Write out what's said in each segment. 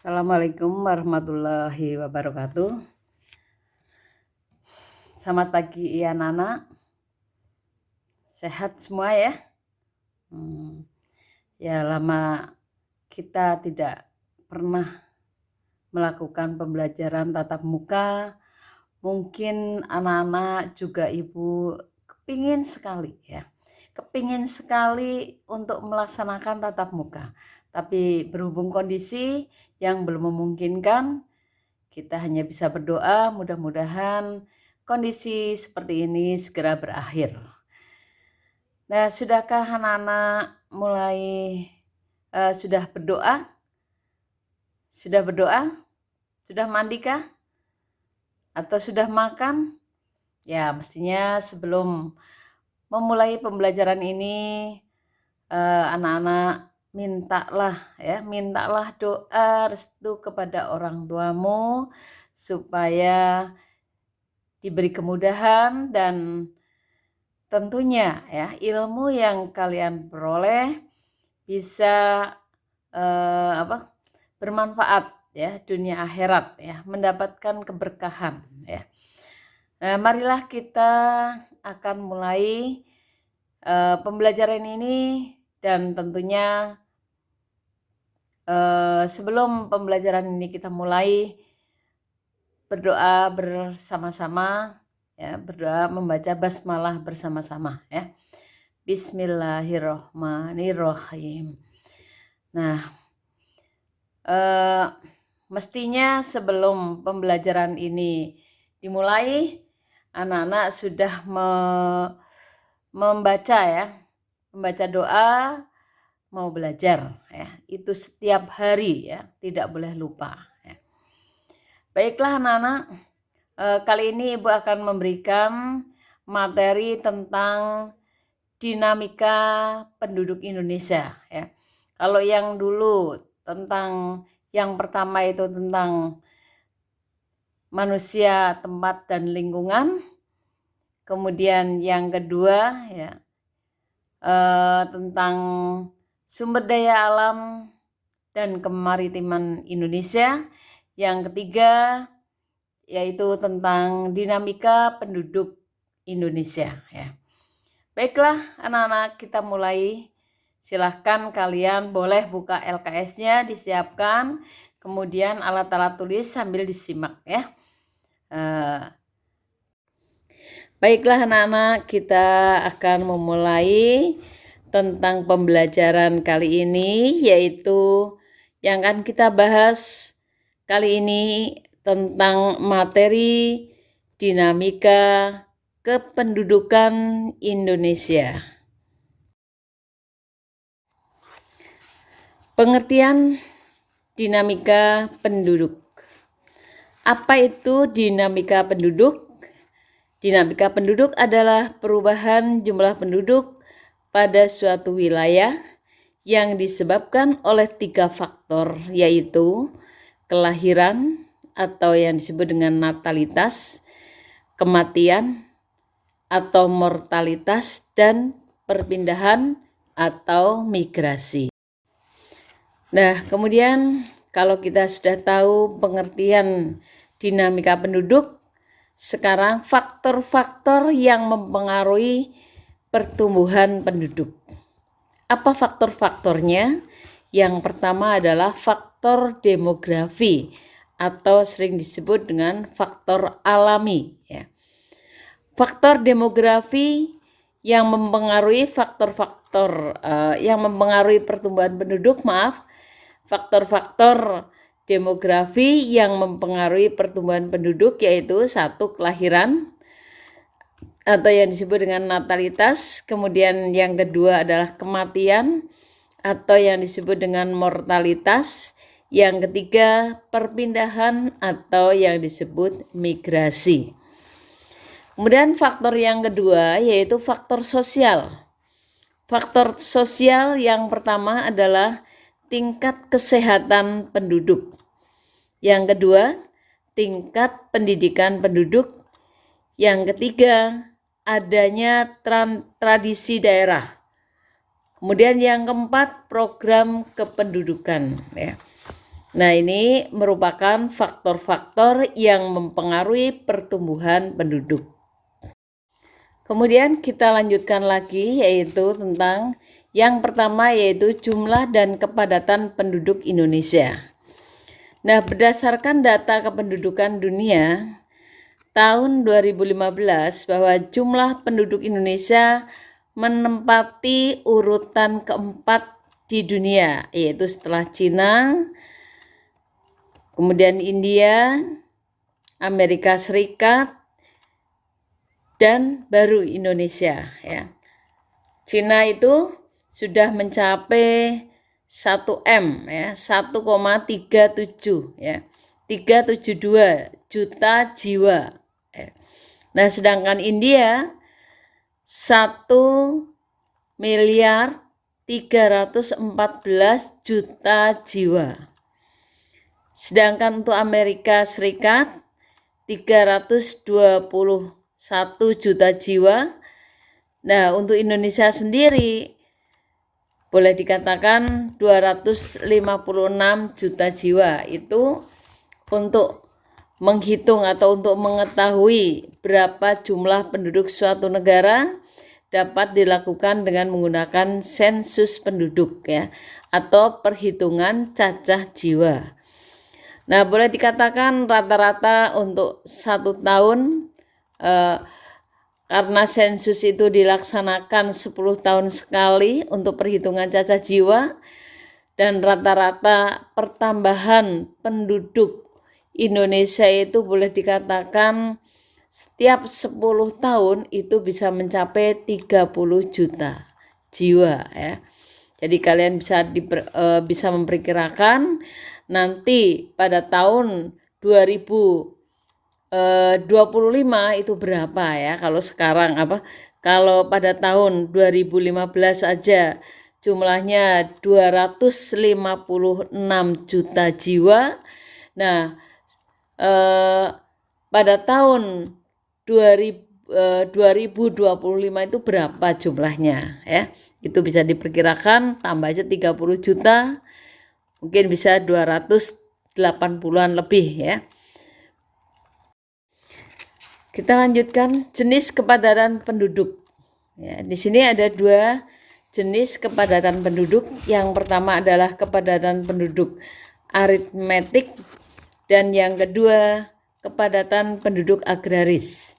Assalamualaikum warahmatullahi wabarakatuh. Selamat pagi ya Nana. Sehat semua ya? Ya lama kita tidak pernah melakukan pembelajaran tatap muka. Mungkin anak-anak juga ibu kepingin sekali ya. Kepingin sekali untuk melaksanakan tatap muka. Tapi berhubung kondisi yang belum memungkinkan, kita hanya bisa berdoa mudah-mudahan kondisi seperti ini segera berakhir. Nah, sudahkah anak-anak mulai sudah berdoa? Sudah berdoa? Sudah mandikah? Atau sudah makan? Ya, mestinya sebelum memulai pembelajaran ini anak-anak mintalah doa restu kepada orang tuamu supaya diberi kemudahan dan tentunya ya ilmu yang kalian peroleh bisa bermanfaat ya dunia akhirat ya, mendapatkan keberkahan ya. Marilah kita akan mulai pembelajaran ini dan tentunya sebelum pembelajaran ini kita mulai berdoa bersama-sama ya, berdoa membaca basmalah bersama-sama ya. Bismillahirrohmanirrohim. Nah, mestinya sebelum pembelajaran ini dimulai, anak-anak sudah membaca doa mau belajar ya. Itu setiap hari ya, tidak boleh lupa ya. Baiklah anak-anak, kali ini Ibu akan memberikan materi tentang dinamika penduduk Indonesia ya. Kalau yang dulu tentang yang pertama itu tentang manusia, tempat dan lingkungan. Kemudian yang kedua ya tentang sumber daya alam dan kemaritiman Indonesia. Yang ketiga yaitu tentang dinamika penduduk Indonesia ya. Baiklah anak-anak, kita mulai. Silahkan kalian boleh buka LKS-nya, disiapkan. Kemudian alat-alat tulis sambil disimak ya. Baiklah anak-anak, kita akan memulai tentang pembelajaran kali ini, yaitu yang akan kita bahas kali ini tentang materi dinamika kependudukan Indonesia. Pengertian dinamika penduduk. Apa itu dinamika penduduk? Dinamika penduduk adalah perubahan jumlah penduduk pada suatu wilayah yang disebabkan oleh 3 faktor, yaitu kelahiran atau yang disebut dengan natalitas, kematian atau mortalitas, dan perpindahan atau migrasi. Nah, kemudian kalau kita sudah tahu pengertian dinamika penduduk, sekarang faktor-faktor yang mempengaruhi pertumbuhan penduduk. Apa faktor-faktornya? Yang pertama adalah faktor demografi atau sering disebut dengan faktor alami ya. Faktor demografi yang mempengaruhi faktor-faktor yang mempengaruhi pertumbuhan penduduk, faktor-faktor demografi yang mempengaruhi pertumbuhan penduduk yaitu 1, kelahiran atau yang disebut dengan natalitas. Kemudian yang kedua adalah kematian atau yang disebut dengan mortalitas. Yang ketiga, perpindahan atau yang disebut migrasi. Kemudian faktor yang kedua yaitu faktor sosial. Faktor sosial yang pertama adalah tingkat kesehatan penduduk. Yang kedua, tingkat pendidikan penduduk. Yang ketiga, adanya tradisi daerah. Kemudian yang keempat, program kependudukan ya. Nah, ini merupakan faktor-faktor yang mempengaruhi pertumbuhan penduduk. Kemudian kita lanjutkan lagi, yaitu tentang yang pertama, yaitu jumlah dan kepadatan penduduk Indonesia. Nah, berdasarkan data kependudukan dunia tahun 2015 bahwa jumlah penduduk Indonesia menempati urutan keempat di dunia, yaitu setelah Cina, kemudian India, Amerika Serikat, dan baru Indonesia, ya. Cina itu sudah mencapai 1M, ya, 1,37, ya, 372 juta jiwa. Ya. Nah, sedangkan India 1.314 juta jiwa. Sedangkan untuk Amerika Serikat 321 juta jiwa. Nah, untuk Indonesia sendiri boleh dikatakan 256 juta jiwa. Itu untuk menghitung atau untuk mengetahui berapa jumlah penduduk suatu negara dapat dilakukan dengan menggunakan sensus penduduk, ya, atau perhitungan cacah jiwa. Nah, boleh dikatakan rata-rata untuk 1 tahun, karena sensus itu dilaksanakan 10 tahun sekali untuk perhitungan cacah jiwa, dan rata-rata pertambahan penduduk Indonesia itu boleh dikatakan setiap 10 tahun itu bisa mencapai 30 juta jiwa, ya. Jadi kalian bisa memperkirakan nanti pada tahun 2025 itu berapa, ya. Kalau sekarang kalau pada tahun 2015 aja jumlahnya 256 juta jiwa. Nah, pada tahun 2025 itu berapa jumlahnya, ya. Itu bisa diperkirakan, tambah aja 30 juta, mungkin bisa 280-an lebih, ya. Kita lanjutkan jenis kepadatan penduduk. Ya, di sini ada 2 jenis kepadatan penduduk. Yang pertama adalah kepadatan penduduk aritmetik, dan yang kedua kepadatan penduduk agraris.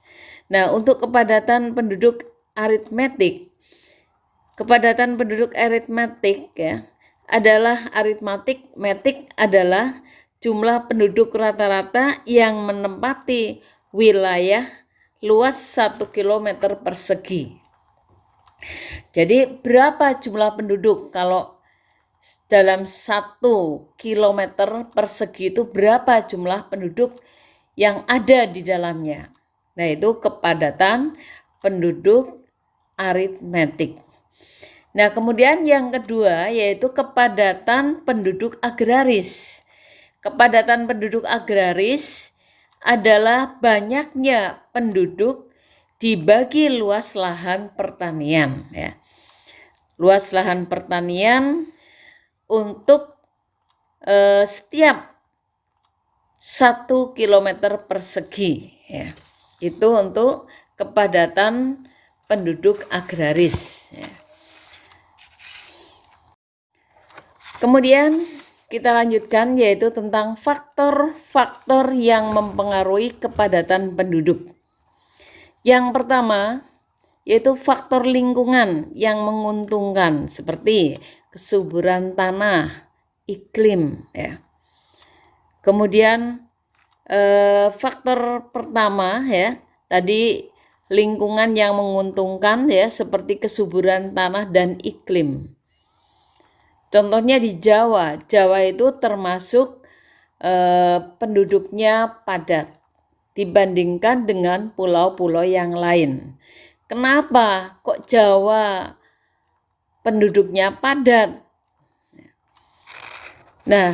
Nah, untuk kepadatan penduduk aritmetik, ya, adalah aritmetik adalah jumlah penduduk rata-rata yang menempati wilayah luas 1 km persegi. Jadi berapa jumlah penduduk? Kalau dalam 1 km persegi itu berapa jumlah penduduk yang ada di dalamnya? Nah, itu kepadatan penduduk aritmetik. Nah, kemudian yang kedua yaitu kepadatan penduduk agraris. Kepadatan penduduk agraris adalah banyaknya penduduk dibagi luas lahan pertanian, ya. Luas lahan pertanian untuk setiap 1 km persegi, ya. Itu untuk kepadatan penduduk agraris, ya. Kemudian kita lanjutkan, yaitu tentang faktor-faktor yang mempengaruhi kepadatan penduduk. Yang pertama yaitu faktor lingkungan yang menguntungkan, seperti kesuburan tanah, iklim, ya. Kemudian faktor pertama, ya, tadi lingkungan yang menguntungkan, ya, seperti kesuburan tanah dan iklim. Contohnya di Jawa itu termasuk penduduknya padat dibandingkan dengan pulau-pulau yang lain. Kenapa kok Jawa penduduknya padat? Nah,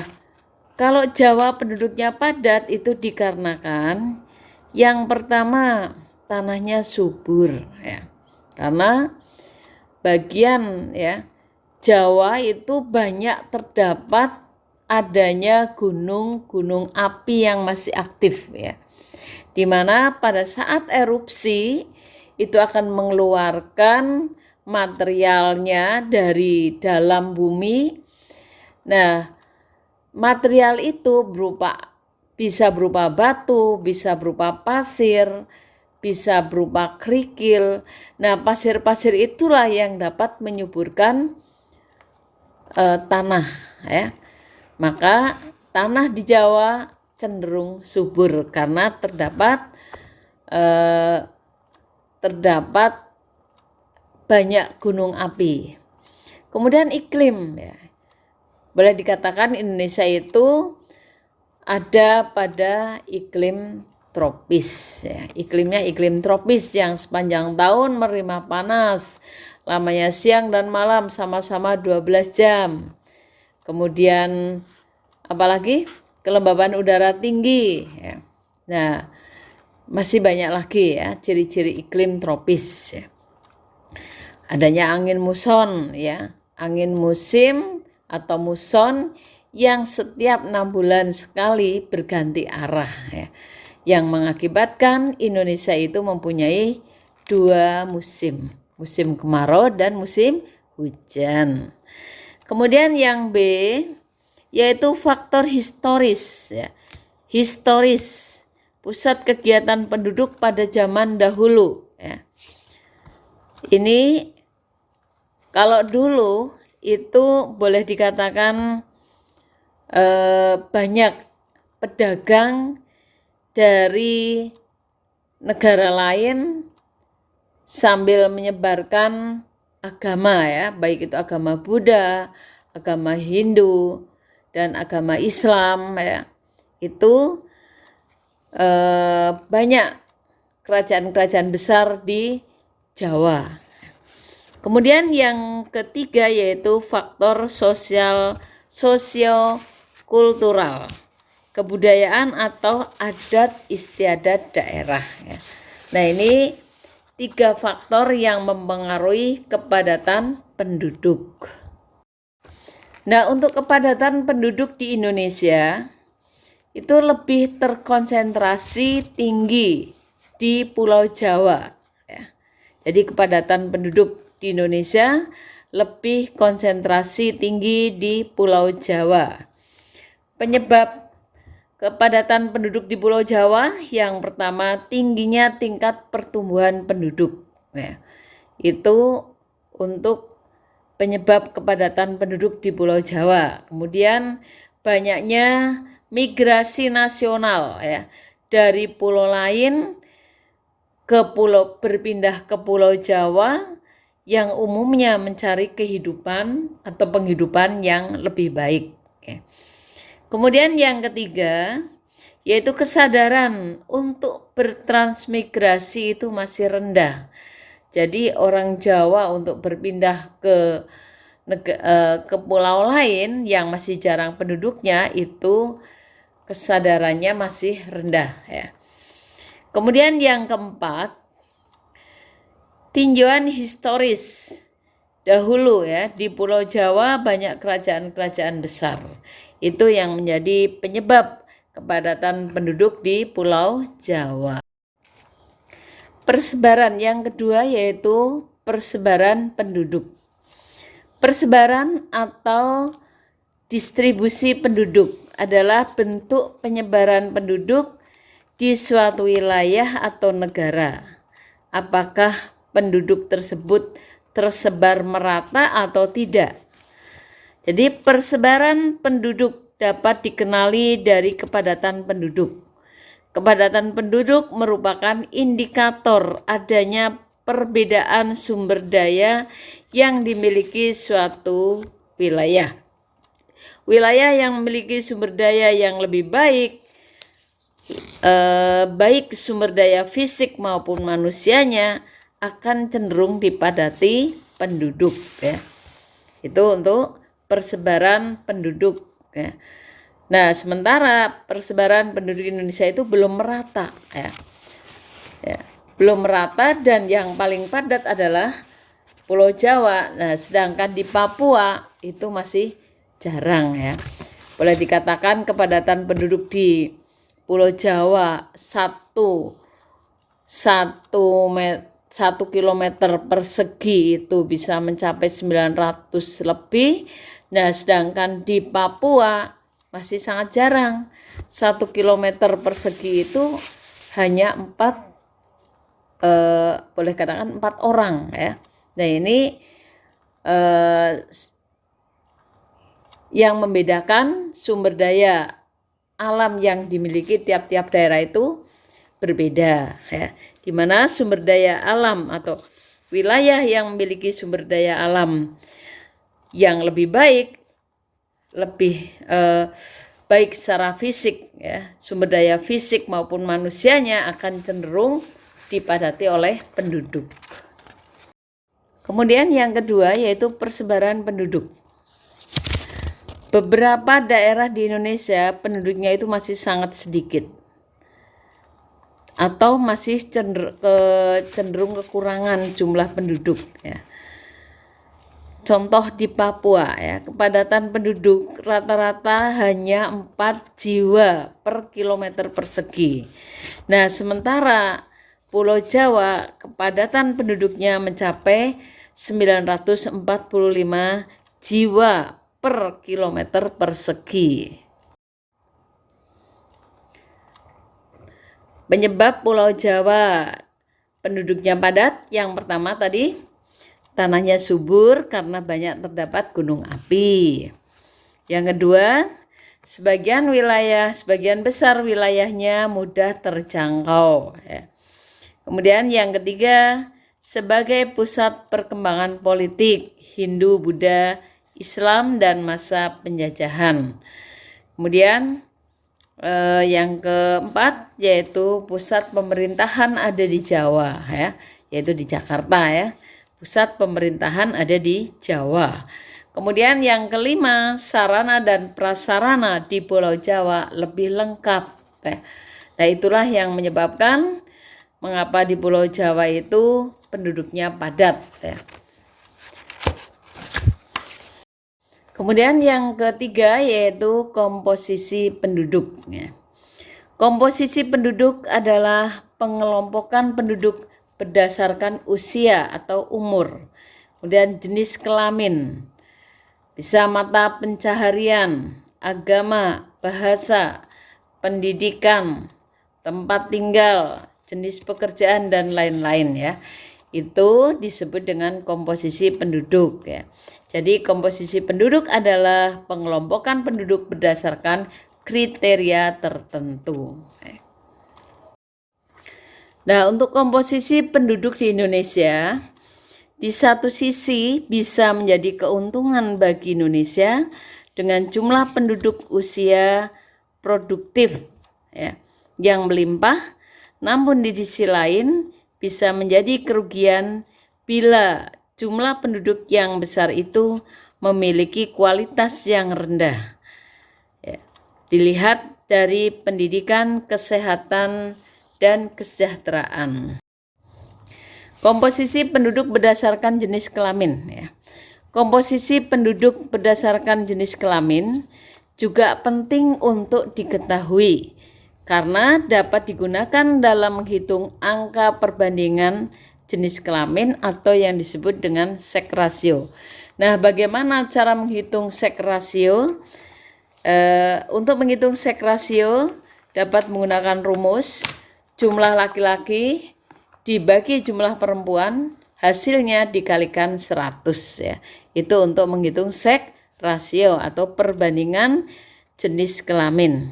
kalau Jawa penduduknya padat itu dikarenakan yang pertama tanahnya subur, ya. Karena bagian, ya, Jawa itu banyak terdapat adanya gunung-gunung api yang masih aktif ya. Di mana pada saat erupsi itu akan mengeluarkan materialnya dari dalam bumi. Nah, material itu bisa berupa batu, bisa berupa pasir, bisa berupa kerikil. Nah, pasir-pasir itulah yang dapat menyuburkan tanah ya. Maka tanah di Jawa cenderung subur karena terdapat banyak gunung api. Kemudian iklim ya. Boleh dikatakan Indonesia itu ada pada iklim tropis ya. Iklimnya iklim tropis yang sepanjang tahun menerima panas, lamanya siang dan malam sama-sama 12 jam. Kemudian apalagi kelembaban udara tinggi ya. Nah, masih banyak lagi ya ciri-ciri iklim tropis ya. Adanya angin muson ya, angin musim atau muson yang setiap 6 bulan sekali berganti arah ya, yang mengakibatkan Indonesia itu mempunyai 2 musim, musim kemarau dan musim hujan. Kemudian yang B yaitu faktor historis ya. Historis, pusat kegiatan penduduk pada zaman dahulu ya. Ini kalau dulu itu boleh dikatakan banyak pedagang dari negara lain sambil menyebarkan agama ya, baik itu agama Buddha, agama Hindu, dan agama Islam ya. Itu banyak kerajaan-kerajaan besar di Jawa. Kemudian yang ketiga yaitu faktor sosiokultural, kebudayaan atau adat istiadat daerah ya. Nah, ini 3 faktor yang mempengaruhi kepadatan penduduk. Nah, untuk kepadatan penduduk di Indonesia itu lebih terkonsentrasi tinggi di Pulau Jawa ya. Jadi kepadatan penduduk di Indonesia lebih konsentrasi tinggi di Pulau Jawa. Penyebab kepadatan penduduk di Pulau Jawa yang pertama tingginya tingkat pertumbuhan penduduk ya. Itu untuk penyebab kepadatan penduduk di Pulau Jawa. Kemudian banyaknya migrasi nasional ya, dari pulau lain berpindah ke Pulau Jawa yang umumnya mencari kehidupan atau penghidupan yang lebih baik ya. Kemudian yang ketiga yaitu kesadaran untuk bertransmigrasi itu masih rendah. Jadi orang Jawa untuk berpindah ke pulau lain yang masih jarang penduduknya itu kesadarannya masih rendah ya. Kemudian yang keempat, tinjauan historis. Dahulu ya di Pulau Jawa banyak kerajaan-kerajaan besar. Itu yang menjadi penyebab kepadatan penduduk di Pulau Jawa. Persebaran yang kedua yaitu persebaran penduduk. Persebaran atau distribusi penduduk adalah bentuk penyebaran penduduk di suatu wilayah atau negara. Apakah penduduk tersebut tersebar merata atau tidak? Jadi persebaran penduduk dapat dikenali dari kepadatan penduduk. Kepadatan penduduk merupakan indikator adanya perbedaan sumber daya yang dimiliki suatu wilayah. Wilayah yang memiliki sumber daya yang lebih baik, baik sumber daya fisik maupun manusianya, akan cenderung dipadati penduduk ya. Itu untuk persebaran penduduk ya. Nah, sementara persebaran penduduk Indonesia itu belum merata ya. Belum merata dan yang paling padat adalah Pulau Jawa. Nah, sedangkan di Papua itu masih jarang ya. Boleh dikatakan kepadatan penduduk di Pulau Jawa 1 kilometer persegi itu bisa mencapai 900 lebih. Nah, sedangkan di Papua masih sangat jarang. 1 kilometer persegi itu hanya 4 boleh katakan 4 orang ya. Nah, ini yang membedakan sumber daya alam yang dimiliki tiap-tiap daerah itu berbeda ya. Di mana sumber daya alam atau wilayah yang memiliki sumber daya alam yang lebih baik, lebih baik secara fisik ya, sumber daya fisik maupun manusianya akan cenderung dipadati oleh penduduk. Kemudian yang kedua yaitu persebaran penduduk. Beberapa daerah di Indonesia penduduknya itu masih sangat sedikit atau masih cenderung kekurangan jumlah penduduk ya. Contoh di Papua ya, kepadatan penduduk rata-rata hanya 4 jiwa per kilometer persegi. Nah, sementara Pulau Jawa kepadatan penduduknya mencapai 945 jiwa per kilometer persegi. Penyebab Pulau Jawa penduduknya padat, yang pertama tadi tanahnya subur karena banyak terdapat gunung api. Yang kedua, sebagian besar wilayahnya mudah terjangkau ya. Kemudian yang ketiga, sebagai pusat perkembangan politik Hindu, Buddha, Islam dan masa penjajahan. Kemudian yang keempat yaitu pusat pemerintahan ada di Jawa ya, yaitu di Jakarta ya. Pusat pemerintahan ada di Jawa. Kemudian yang kelima, sarana dan prasarana di Pulau Jawa lebih lengkap ya. Nah, itulah yang menyebabkan mengapa di Pulau Jawa itu penduduknya padat ya. Kemudian yang ketiga yaitu komposisi penduduk ya. Komposisi penduduk adalah pengelompokan penduduk berdasarkan usia atau umur, kemudian jenis kelamin, bisa mata pencaharian, agama, bahasa, pendidikan, tempat tinggal, jenis pekerjaan dan lain-lain ya. Itu disebut dengan komposisi penduduk ya. Jadi komposisi penduduk adalah pengelompokan penduduk berdasarkan kriteria tertentu. Nah, untuk komposisi penduduk di Indonesia, di satu sisi bisa menjadi keuntungan bagi Indonesia dengan jumlah penduduk usia produktif ya, yang melimpah, namun di sisi lain bisa menjadi kerugian bila jumlah penduduk yang besar itu memiliki kualitas yang rendah. Ya, dilihat dari pendidikan, kesehatan, dan kesejahteraan. Komposisi penduduk berdasarkan jenis kelamin ya. Komposisi penduduk berdasarkan jenis kelamin juga penting untuk diketahui karena dapat digunakan dalam menghitung angka perbandingan jenis kelamin atau yang disebut dengan sex ratio. Nah, bagaimana cara menghitung sex ratio? Untuk menghitung sex ratio dapat menggunakan rumus jumlah laki-laki dibagi jumlah perempuan, hasilnya dikalikan 100 ya. Itu untuk menghitung sex ratio atau perbandingan jenis kelamin.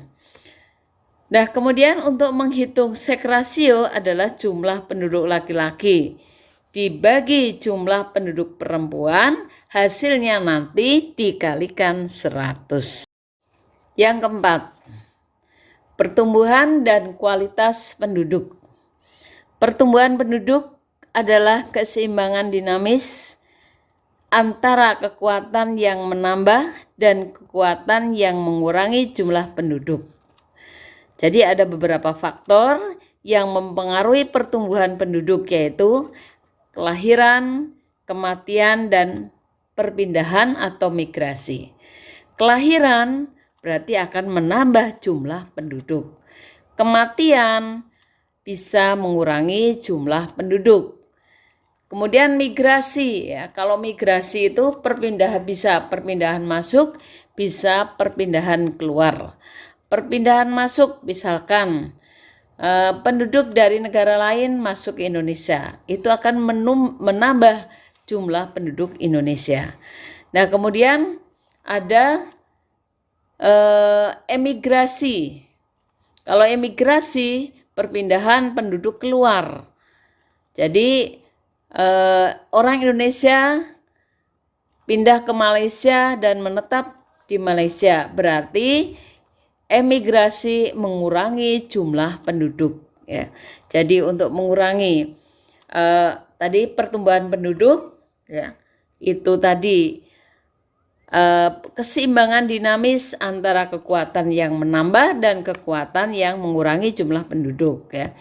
Nah, kemudian untuk menghitung sex ratio adalah jumlah penduduk laki-laki dibagi jumlah penduduk perempuan, hasilnya nanti dikalikan 100. Yang keempat, pertumbuhan dan kualitas penduduk. Pertumbuhan penduduk adalah keseimbangan dinamis antara kekuatan yang menambah dan kekuatan yang mengurangi jumlah penduduk. Jadi ada beberapa faktor yang mempengaruhi pertumbuhan penduduk yaitu kelahiran, kematian, dan perpindahan atau migrasi. Kelahiran berarti akan menambah jumlah penduduk. Kematian bisa mengurangi jumlah penduduk. Kemudian migrasi, ya, kalau migrasi itu bisa perpindahan masuk, bisa perpindahan keluar. Perpindahan masuk misalkan penduduk dari negara lain masuk ke Indonesia, itu akan menambah jumlah penduduk Indonesia. Nah, kemudian ada emigrasi. Kalau emigrasi, perpindahan penduduk keluar. Jadi orang Indonesia pindah ke Malaysia dan menetap di Malaysia, berarti emigrasi mengurangi jumlah penduduk, ya. Jadi untuk mengurangi tadi pertumbuhan penduduk, ya, itu tadi keseimbangan dinamis antara kekuatan yang menambah dan kekuatan yang mengurangi jumlah penduduk, ya.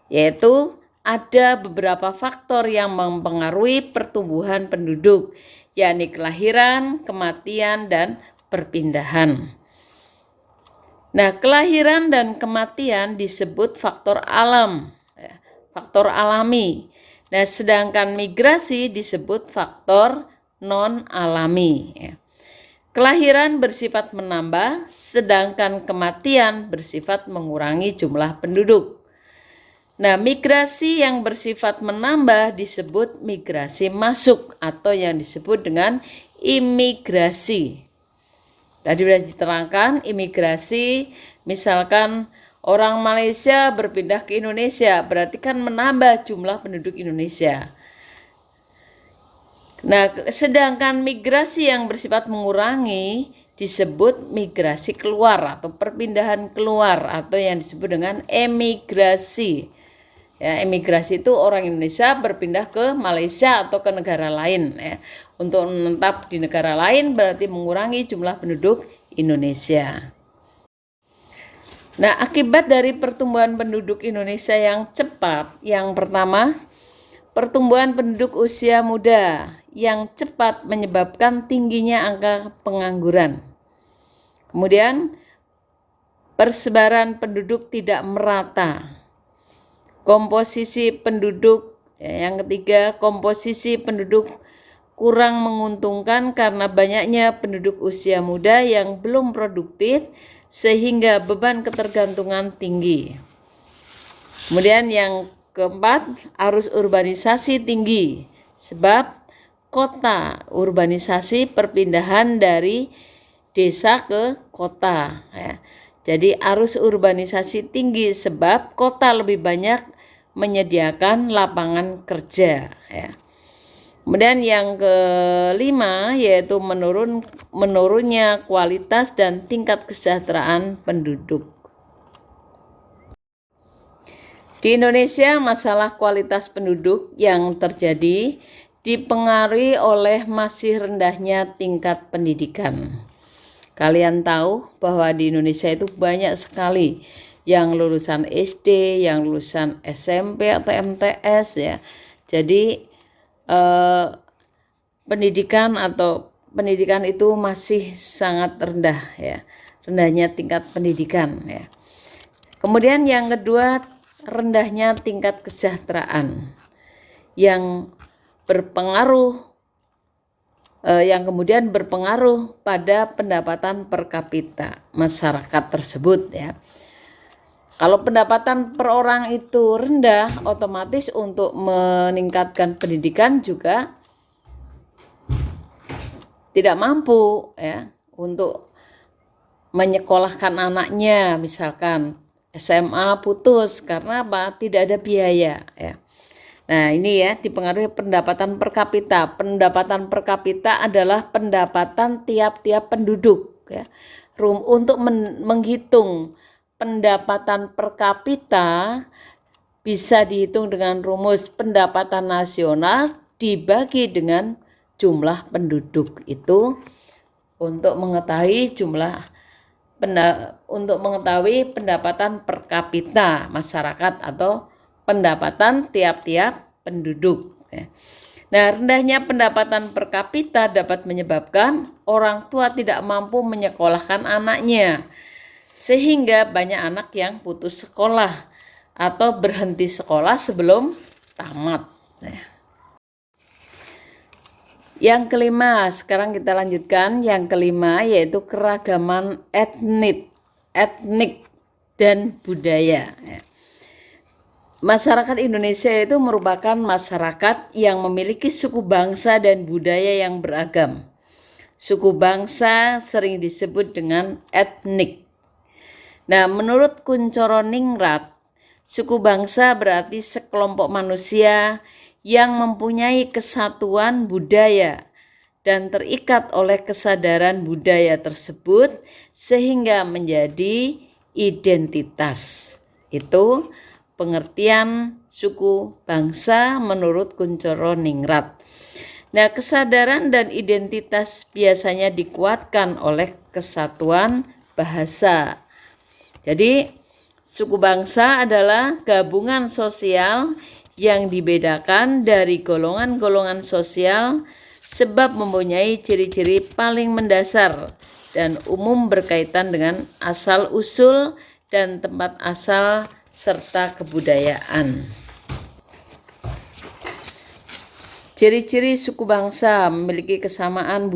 Yaitu ada beberapa faktor yang mempengaruhi pertumbuhan penduduk, yakni kelahiran, kematian, dan perpindahan. Nah, kelahiran dan kematian disebut faktor alam, faktor alami. Nah, sedangkan migrasi disebut faktor non-alami. Kelahiran bersifat menambah, sedangkan kematian bersifat mengurangi jumlah penduduk. Nah, migrasi yang bersifat menambah disebut migrasi masuk atau yang disebut dengan imigrasi. Tadi sudah diterangkan, imigrasi misalkan orang Malaysia berpindah ke Indonesia, berarti kan menambah jumlah penduduk Indonesia. Nah, sedangkan migrasi yang bersifat mengurangi disebut migrasi keluar atau perpindahan keluar atau yang disebut dengan emigrasi. Ya, emigrasi itu orang Indonesia berpindah ke Malaysia atau ke negara lain, ya. Untuk menetap di negara lain berarti mengurangi jumlah penduduk Indonesia. Nah, akibat dari pertumbuhan penduduk Indonesia yang cepat, yang pertama, pertumbuhan penduduk usia muda yang cepat menyebabkan tingginya angka pengangguran. Kemudian, persebaran penduduk tidak merata. Komposisi penduduk, yang ketiga, komposisi penduduk kurang menguntungkan karena banyaknya penduduk usia muda yang belum produktif sehingga beban ketergantungan tinggi. Kemudian yang keempat, arus urbanisasi tinggi sebab kota, urbanisasi perpindahan dari desa ke kota, ya. Jadi arus urbanisasi tinggi sebab kota lebih banyak menyediakan lapangan kerja, ya. Kemudian yang kelima yaitu menurunnya kualitas dan tingkat kesejahteraan penduduk. Di Indonesia, masalah kualitas penduduk yang terjadi dipengaruhi oleh masih rendahnya tingkat pendidikan. Kalian tahu bahwa di Indonesia itu banyak sekali yang lulusan SD, yang lulusan SMP atau MTS, ya. Jadi pendidikan itu masih sangat rendah, ya. Rendahnya tingkat pendidikan, ya. Kemudian yang kedua, rendahnya tingkat kesejahteraan yang kemudian berpengaruh pada pendapatan per kapita masyarakat tersebut, ya. Kalau pendapatan per orang itu rendah, otomatis untuk meningkatkan pendidikan juga tidak mampu, ya, untuk menyekolahkan anaknya, misalkan SMA putus karena apa? Tidak ada biaya, ya. Nah, ini ya dipengaruhi pendapatan per kapita. Pendapatan per kapita adalah pendapatan tiap-tiap penduduk, ya. Untuk menghitung pendapatan per kapita bisa dihitung dengan rumus pendapatan nasional dibagi dengan jumlah penduduk itu untuk mengetahui pendapatan per kapita masyarakat atau pendapatan tiap-tiap penduduk, ya. Nah, rendahnya pendapatan per kapita dapat menyebabkan orang tua tidak mampu menyekolahkan anaknya, sehingga banyak anak yang putus sekolah atau berhenti sekolah sebelum tamat. Yang kelima, sekarang kita lanjutkan. Yang kelima yaitu keragaman etnik dan budaya. Masyarakat Indonesia itu merupakan masyarakat yang memiliki suku bangsa dan budaya yang beragam. Suku bangsa sering disebut dengan etnik. Nah, menurut Kuncoro Ningrat, suku bangsa berarti sekelompok manusia yang mempunyai kesatuan budaya dan terikat oleh kesadaran budaya tersebut sehingga menjadi identitas. Itu pengertian suku bangsa menurut Kuncoro Ningrat. Nah, kesadaran dan identitas biasanya dikuatkan oleh kesatuan bahasa. Jadi, suku bangsa adalah gabungan sosial yang dibedakan dari golongan-golongan sosial sebab mempunyai ciri-ciri paling mendasar dan umum berkaitan dengan asal-usul dan tempat asal serta kebudayaan. Ciri-ciri suku bangsa memiliki kesamaan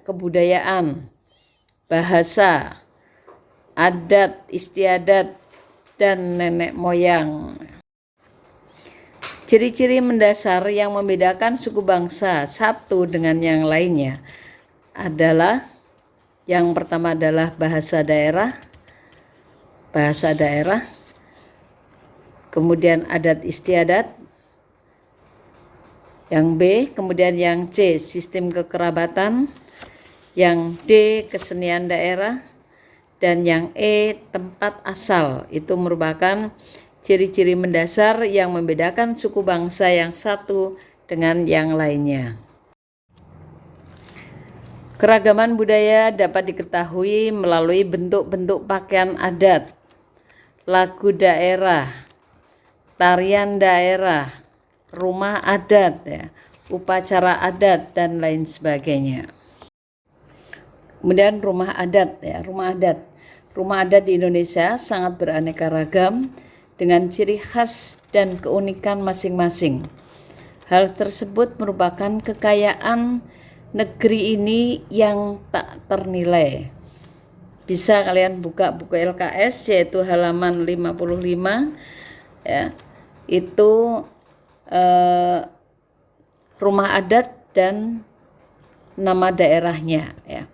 kebudayaan, bahasa, adat istiadat, dan nenek moyang. Ciri-ciri mendasar yang membedakan suku bangsa satu dengan yang lainnya adalah yang pertama adalah bahasa daerah, kemudian adat istiadat, yang B, kemudian yang C, sistem kekerabatan, yang D, kesenian daerah, dan yang E, tempat asal. Itu merupakan ciri-ciri mendasar yang membedakan suku bangsa yang satu dengan yang lainnya. Keragaman budaya dapat diketahui melalui bentuk-bentuk pakaian adat, lagu daerah, tarian daerah, rumah adat, upacara adat, dan lain sebagainya. Kemudian rumah adat. Rumah adat di Indonesia sangat beraneka ragam dengan ciri khas dan keunikan masing-masing. Hal tersebut merupakan kekayaan negeri ini yang tak ternilai. Bisa kalian buka buku LKS yaitu halaman 55 ya. Itu rumah adat dan nama daerahnya ya.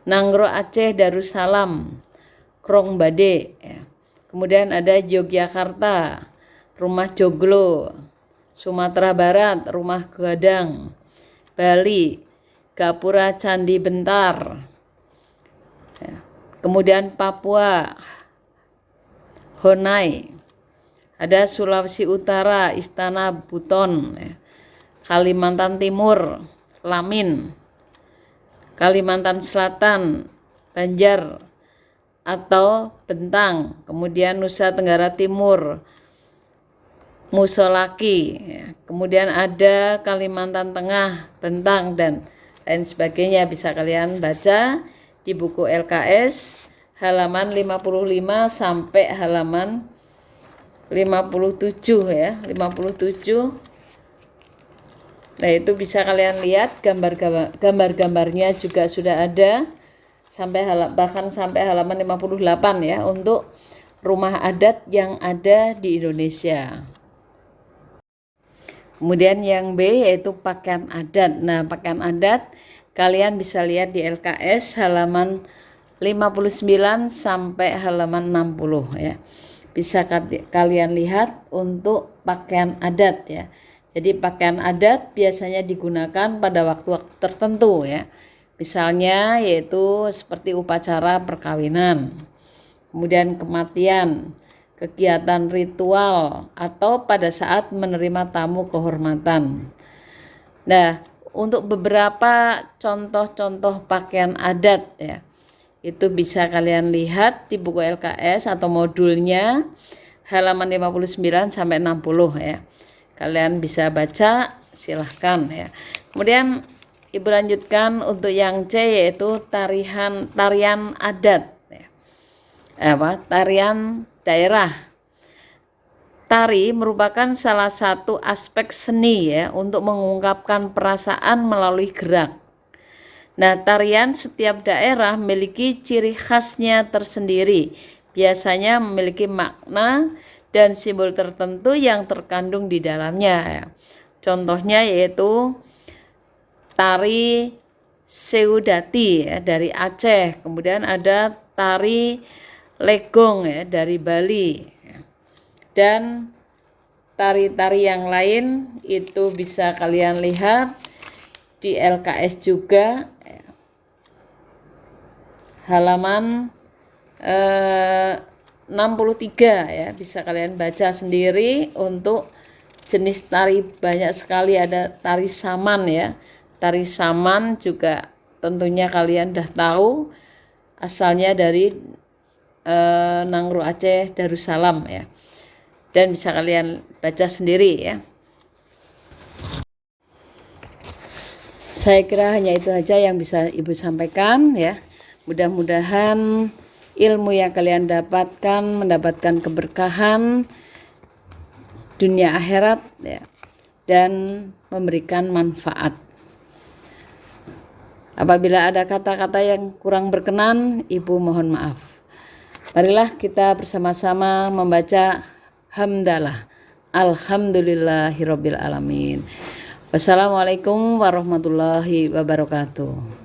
Nangro Aceh Darussalam, Krong Bade ya. Kemudian ada Yogyakarta, Rumah Joglo, Sumatera Barat, Rumah Gadang, Bali, Gapura Candi Bentar, ya. Kemudian Papua, Honai, ada Sulawesi Utara, Istana Buton, ya. Kalimantan Timur, Lamin, Kalimantan Selatan, Banjar atau Bentang, kemudian Nusa Tenggara Timur, Musolaki, kemudian ada Kalimantan Tengah, Bentang, dan lain sebagainya. Bisa kalian baca di buku LKS halaman 55 sampai halaman 57 ya, 57. Nah, itu bisa kalian lihat gambar-gambarnya juga sudah ada bahkan sampai halaman 58 ya untuk rumah adat yang ada di Indonesia. Kemudian yang B yaitu pakaian adat. Nah, pakaian adat kalian bisa lihat di LKS halaman 59 sampai halaman 60 ya. Bisa kalian lihat untuk pakaian adat ya. Jadi pakaian adat biasanya digunakan pada waktu-waktu tertentu ya. Misalnya yaitu seperti upacara perkawinan, kemudian kematian, kegiatan ritual, atau pada saat menerima tamu kehormatan. Nah, untuk beberapa contoh-contoh pakaian adat ya, itu bisa kalian lihat di buku LKS atau modulnya halaman 59 sampai 60 ya. Kalian bisa baca silahkan ya. Kemudian Ibu lanjutkan untuk yang C, yaitu tarian adat ya. Tarian daerah. Tari merupakan salah satu aspek seni ya untuk mengungkapkan perasaan melalui gerak. Nah, tarian setiap daerah memiliki ciri khasnya tersendiri. Biasanya memiliki makna dan simbol tertentu yang terkandung di dalamnya ya. Contohnya yaitu tari Seudati ya, dari Aceh, kemudian ada tari Legong ya, dari Bali, dan tari-tari yang lain itu bisa kalian lihat di LKS juga, halaman 63 ya, bisa kalian baca sendiri. Untuk jenis tari banyak sekali, ada tari saman ya. Tari saman juga tentunya kalian udah tahu asalnya dari Nangro Aceh Darussalam ya, dan bisa kalian baca sendiri ya. Saya kira hanya itu aja yang bisa Ibu sampaikan ya. Mudah-mudahan ilmu yang kalian dapatkan mendapatkan keberkahan dunia akhirat ya, dan memberikan manfaat. Apabila ada kata-kata yang kurang berkenan, Ibu mohon maaf. Marilah kita bersama-sama membaca hamdalah. Alhamdulillahirabbil alamin. Wassalamualaikum warahmatullahi wabarakatuh.